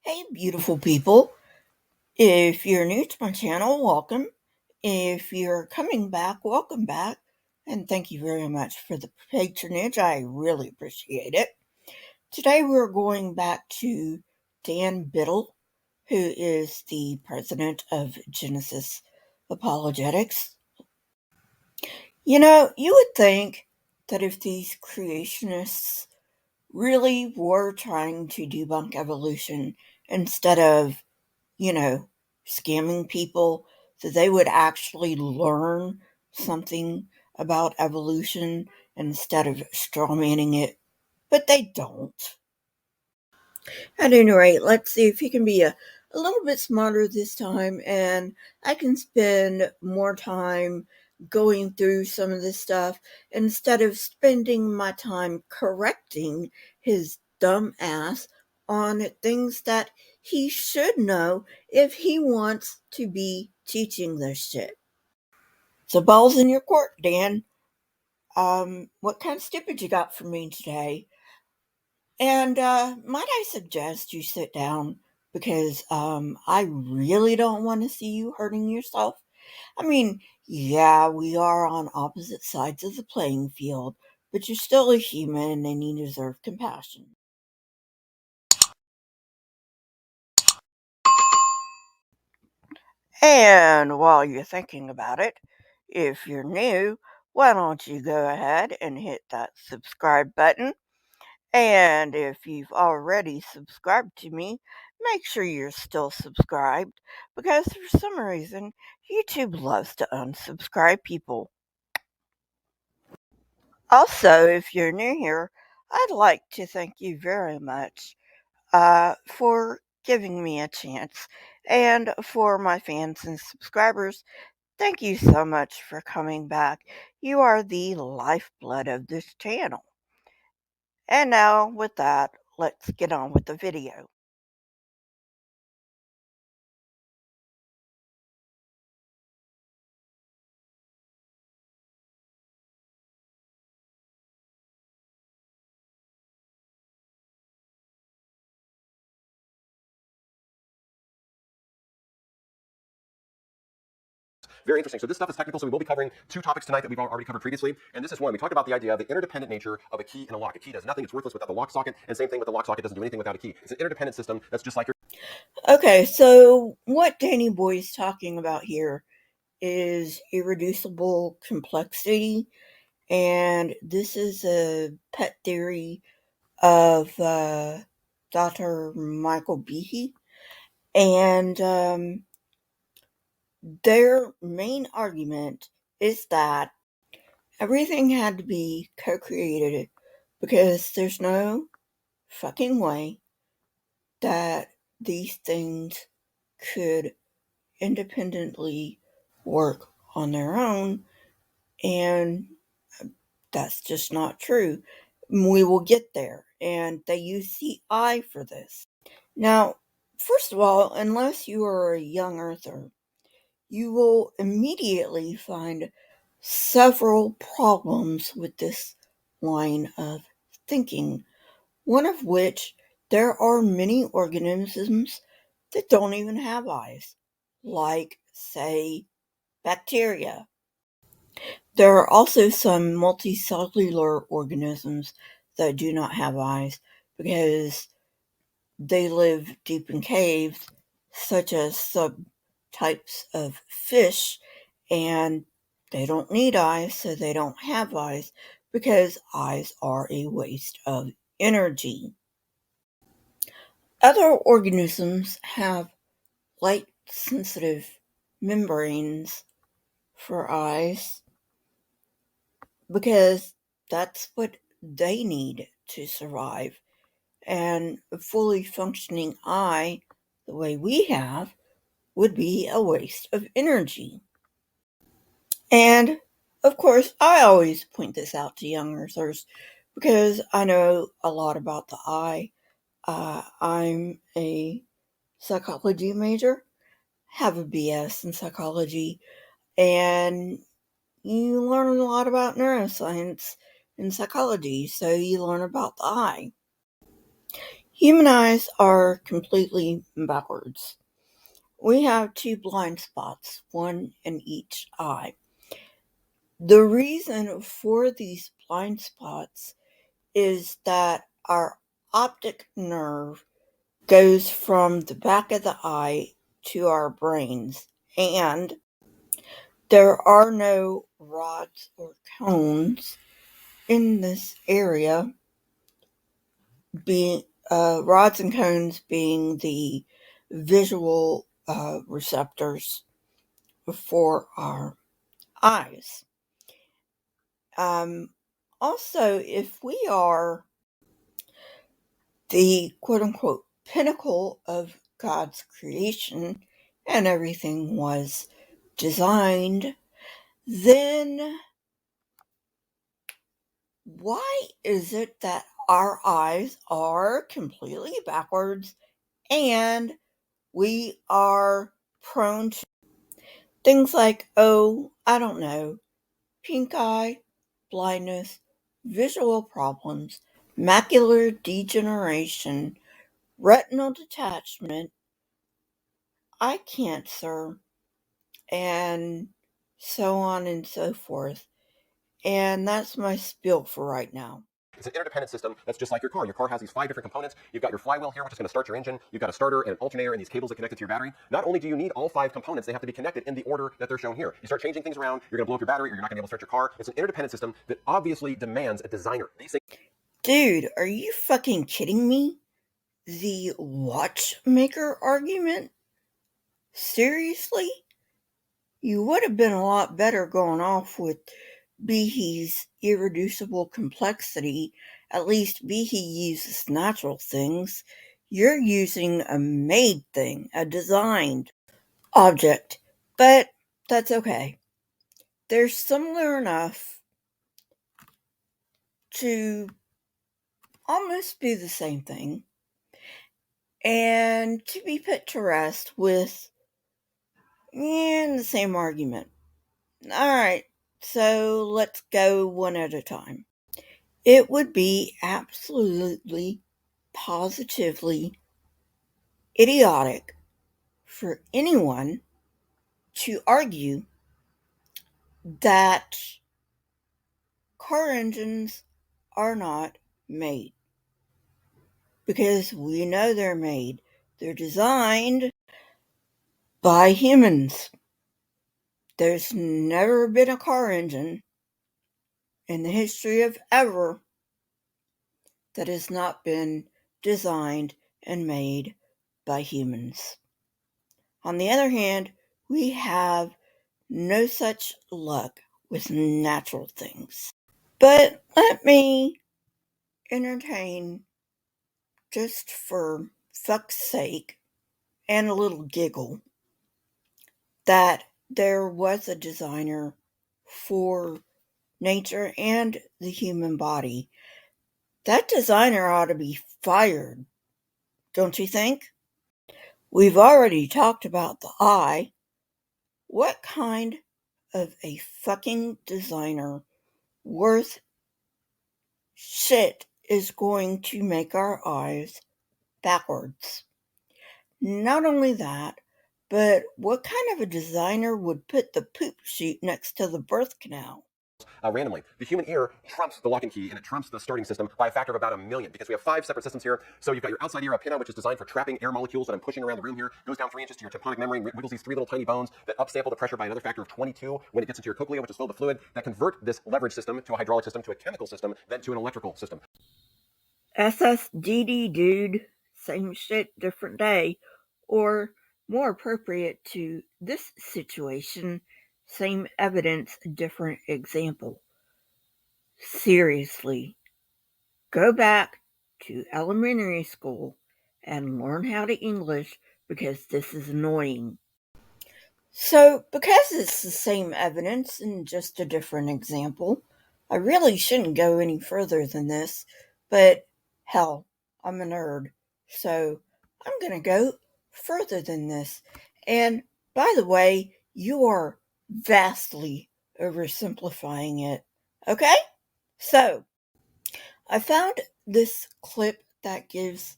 Hey, beautiful people. If you're new to my channel, welcome. If you're coming back, welcome back. And thank you very much for the patronage. I really appreciate it. Today we're going back to Dan Biddle, who is the president of Genesis Apologetics. You would think that if these creationists really were trying to debunk evolution instead of you know, scamming people, that they would actually learn something about evolution instead of strawmanning it, but they don't. At any rate, let's see if he can be a little bit smarter this time, and I can spend more time going through some of this stuff instead of spending my time correcting his dumb ass on things that he should know if he wants to be teaching this shit. So, ball's in your court, Dan. What kind of stupid you got for me today? And might I suggest you sit down because I really don't want to see you hurting yourself. I mean, yeah, we are on opposite sides of the playing field, but you're still a human and you deserve compassion. And while you're thinking about it, if you're new, why don't you go ahead and hit that subscribe button? And if you've already subscribed to me, make sure you're still subscribed because for some reason YouTube loves to unsubscribe people. Also, if you're new here, I'd like to thank you very much for giving me a chance. And for my fans and subscribers, thank you so much for coming back. You are the lifeblood of this channel. And now, with that, let's get on with the video. Very interesting. So this stuff is technical, so we will be covering two topics tonight that we've already covered previously. And this is one. We talked about the idea of the interdependent nature of a key and a lock. A key does nothing. It's worthless without the lock socket. And same thing with the lock socket. Doesn't do anything without a key. It's an interdependent system that's just like your... Okay, so what Danny Boy's talking about here is irreducible complexity, and this is a pet theory of Dr. Michael Behe, and their main argument is that everything had to be co-created because there's no fucking way that these things could independently work on their own, and that's just not true. We will get there, and they use the I for this. Now, first of all, unless you are a young earther, you will immediately find several problems with this line of thinking, one of which there are many organisms that don't even have eyes, like, say, bacteria. There are also some multicellular organisms that do not have eyes because they live deep in caves, such as some types of fish, and they don't need eyes, so they don't have eyes because eyes are a waste of energy. Other organisms have light sensitive membranes for eyes because that's what they need to survive. And a fully functioning eye, the way we have, would be a waste of energy. And of course, I always point this out to young earthers because I know a lot about the eye. I'm a psychology major, have a BS in psychology, and you learn a lot about neuroscience in psychology, so you learn about the eye. Human eyes are completely backwards. We have two blind spots, one in each eye. The reason for these blind spots is that our optic nerve goes from the back of the eye to our brains, and there are no rods or cones in this area, being rods and cones being the visual receptors for our eyes. Um, Also, if we are the quote unquote pinnacle of God's creation and everything was designed, then why is it that our eyes are completely backwards and we are prone to things like, oh, I don't know, pink eye, blindness, visual problems, macular degeneration, retinal detachment, eye cancer, and so on and so forth. And that's my spiel for right now. It's an interdependent system that's just like your car. Your car has these 5 different components. You've got your flywheel here, which is going to start your engine. You've got a starter and an alternator and these cables that connect it to your battery. Not only do you need all 5 components, they have to be connected in the order that they're shown here. You start changing things around, you're going to blow up your battery, or you're not going to be able to start your car. It's an interdependent system that obviously demands a designer. These things. Dude, are you fucking kidding me? The watchmaker argument? Seriously? You would have been a lot better going off with Behe's irreducible complexity. At least Behe uses natural things. You're using a made thing, a designed object. But that's okay. They're similar enough to almost be the same thing and to be put to rest with the same argument. Alright, so let's go one at a time. It would be absolutely, positively idiotic for anyone to argue that car engines are not made. Because we know they're made. They're designed by humans. There's never been a car engine in the history of ever that has not been designed and made by humans. On the other hand, we have no such luck with natural things. But let me entertain, just for fuck's sake and a little giggle, that there was a designer for nature and the human body. That designer ought to be fired, don't you think? We've already talked about the eye. What kind of a fucking designer worth shit is going to make our eyes backwards? Not only that, but what kind of a designer would put the poop chute next to the birth canal? Randomly. The human ear trumps the lock and key, and it trumps the starting system by a factor of about 1,000,000 because we have 5 separate systems here. So you've got your outside ear pinna, which is designed for trapping air molecules that I'm pushing around the room here. Goes down 3 inches to your tympanic membrane, wiggles these 3 little tiny bones that upsample the pressure by another factor of 22 when it gets into your cochlea, which is filled with fluid, that convert this leverage system to a hydraulic system, to a chemical system, then to an electrical system. SSDD, dude. Same shit, different day. Or, more appropriate to this situation, same evidence, different example. Seriously, go back to elementary school and learn how to English because this is annoying. So, because it's the same evidence and just a different example, I really shouldn't go any further than this, but hell, I'm a nerd, so I'm gonna go further than this. And by the way, you are vastly oversimplifying it, okay? So, I found this clip that gives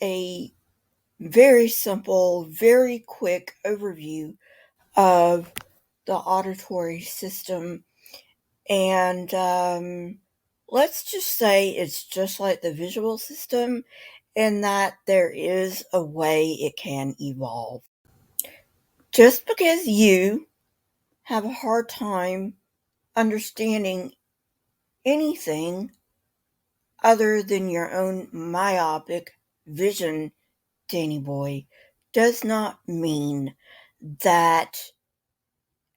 a very simple, very quick overview of the auditory system. And let's just say it's just like the visual system, in that there is a way it can evolve. Just because you have a hard time understanding anything other than your own myopic vision, Danny boy, does not mean that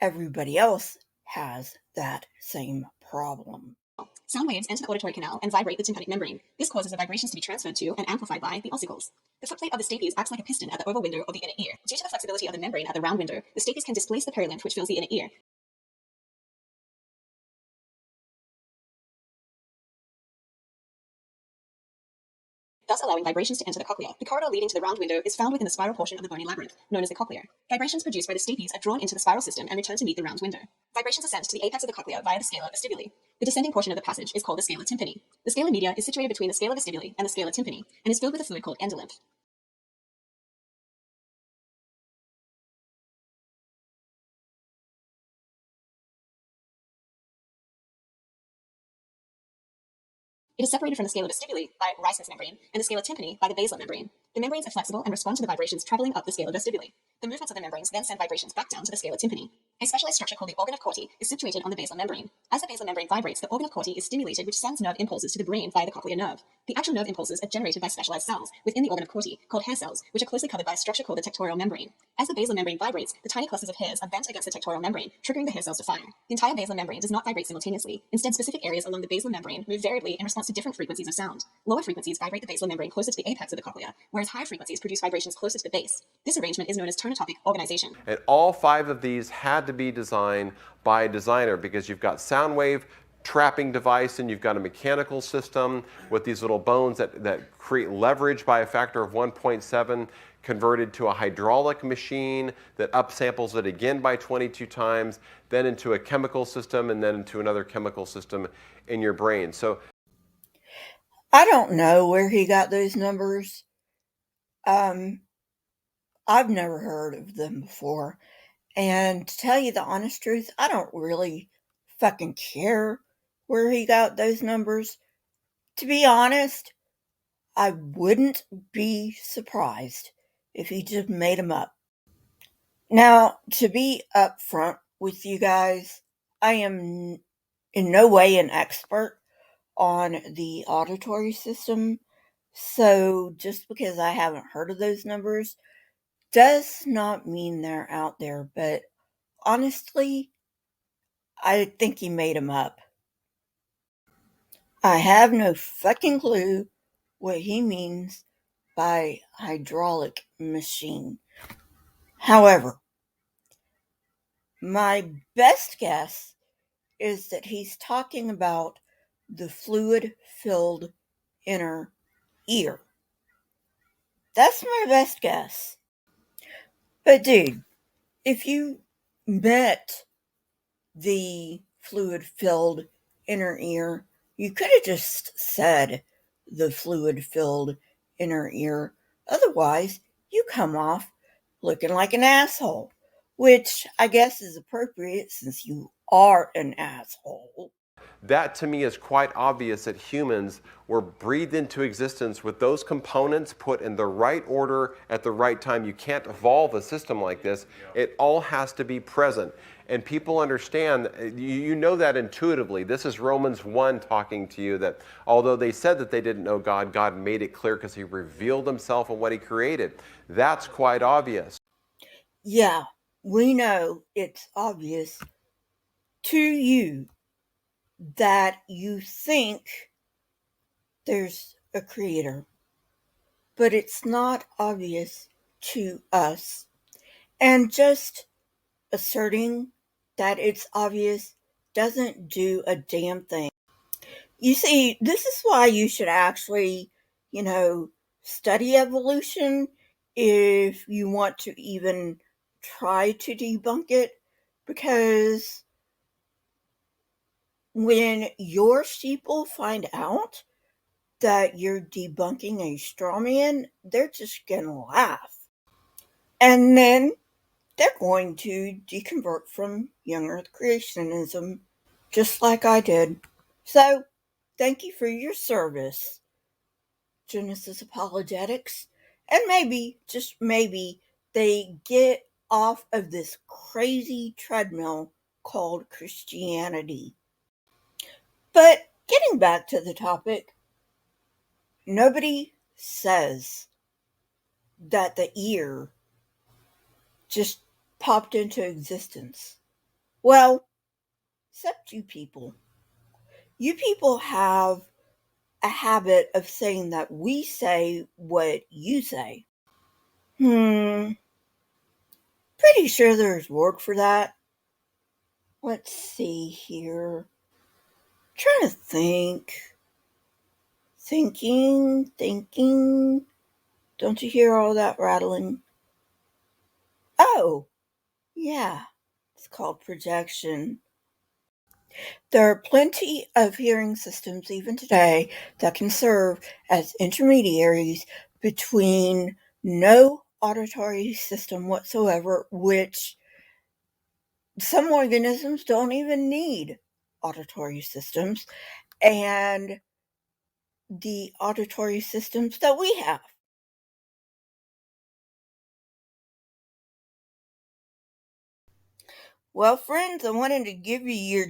everybody else has that same problem. Sound waves enter the auditory canal and vibrate the tympanic membrane. This causes the vibrations to be transferred to and amplified by the ossicles. The footplate of the stapes acts like a piston at the oval window of the inner ear. Due to the flexibility of the membrane at the round window, the stapes can displace the perilymph which fills the inner ear, thus allowing vibrations to enter the cochlea. The corridor leading to the round window is found within the spiral portion of the bony labyrinth, known as the cochlea. Vibrations produced by the stapes are drawn into the spiral system and return to meet the round window. Vibrations ascend to the apex of the cochlea via the scala vestibuli. The descending portion of the passage is called the scala tympani. The scala media is situated between the scala vestibuli and the scala tympani, and is filled with a fluid called endolymph. It is separated from the scala vestibuli by Reiss's membrane and the scala tympani by the basilar membrane. The membranes are flexible and respond to the vibrations traveling up the scala vestibuli. The movements of the membranes then send vibrations back down to the scala tympani. A specialized structure called the organ of Corti is situated on the basilar membrane. As the basilar membrane vibrates, the organ of Corti is stimulated, which sends nerve impulses to the brain via the cochlear nerve. The actual nerve impulses are generated by specialized cells within the organ of Corti, called hair cells, which are closely covered by a structure called the tectorial membrane. As the basilar membrane vibrates, the tiny clusters of hairs are bent against the tectorial membrane, triggering the hair cells to fire. The entire basilar membrane does not vibrate simultaneously. Instead, specific areas along the basilar membrane move variably in response to different frequencies of sound. Lower frequencies vibrate the basilar membrane closer to the apex of the cochlea, whereas higher frequencies produce vibrations closer to the base. This arrangement is known as tonotopic organization. And all 5 of these had to be designed by a designer, because you've got sound wave trapping device and you've got a mechanical system with these little bones that create leverage by a factor of 1.7, converted to a hydraulic machine that upsamples it again by 22 times, then into a chemical system, and then into another chemical system in your brain. So I don't know where he got those numbers. I've never heard of them before. And to tell you the honest truth, I don't really fucking care where he got those numbers. To be honest, I wouldn't be surprised if he just made them up. Now, to be upfront with you guys, I am in no way an expert on the auditory system. So just because I haven't heard of those numbers does not mean they're out there. But honestly, I think he made them up. I have no fucking clue what he means by hydraulic machine. However, my best guess is that he's talking about the fluid filled inner ear. That's my best guess. But dude, if you met the fluid filled inner ear, you could have just said the fluid filled inner ear. Otherwise, you come off looking like an asshole, which I guess is appropriate since you are an asshole. that to me is quite obvious, that humans were breathed into existence with those components put in the right order at the right time. You can't evolve a system like this. It all has to be present. And people understand, you know that intuitively. This is Romans 1 talking to you, that although they said that they didn't know God, God made it clear because he revealed himself in what he created. That's quite obvious. Yeah, we know it's obvious to you that you think there's a creator, but it's not obvious to us. And just asserting that it's obvious doesn't do a damn thing. You see, this is why you should actually, study evolution if you want to even try to debunk it, because when your sheeple find out that you're debunking a straw man, they're just going to laugh. And then they're going to deconvert from young earth creationism, just like I did. So, thank you for your service, Genesis Apologetics. And maybe, just maybe, they get off of this crazy treadmill called Christianity. But getting back to the topic, nobody says that the ear just popped into existence. Well, except you people. You people have a habit of saying that we say what you say. Pretty sure there's word for that. Let's see here. Trying to think. Thinking. Don't you hear all that rattling? Oh, yeah. It's called projection. There are plenty of hearing systems even today that can serve as intermediaries between no auditory system whatsoever, which some organisms don't even need auditory systems, and the auditory systems that we have. Well, friends, I wanted to give you your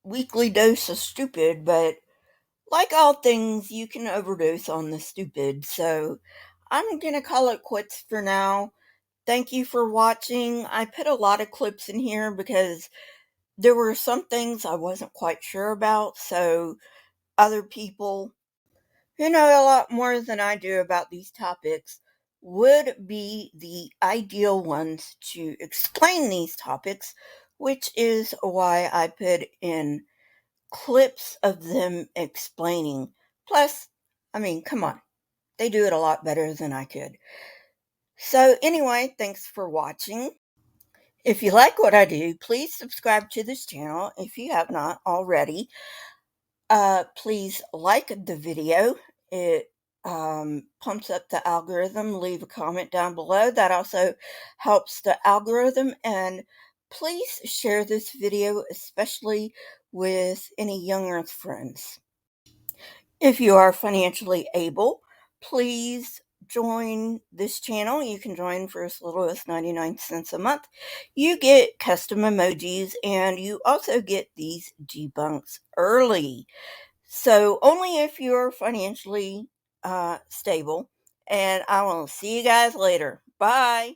weekly dose of stupid, but like all things, you can overdose on the stupid, so I'm gonna call it quits for now. Thank you for watching. I put a lot of clips in here because there were some things I wasn't quite sure about, so other people who know a lot more than I do about these topics would be the ideal ones to explain these topics, which is why I put in clips of them explaining. Plus, I mean, come on, they do it a lot better than I could. So, anyway, thanks for watching. If you like what I do, please subscribe to this channel if you have not already. Please like the video. It pumps up the algorithm. Leave a comment down below. That also helps the algorithm. And please share this video, especially with any young earth friends. If you are financially able, please join this channel. You can join for as little as 99 cents a month. You get custom emojis and you also get these debunks early. So only if you're financially stable. And I will see you guys later. Bye.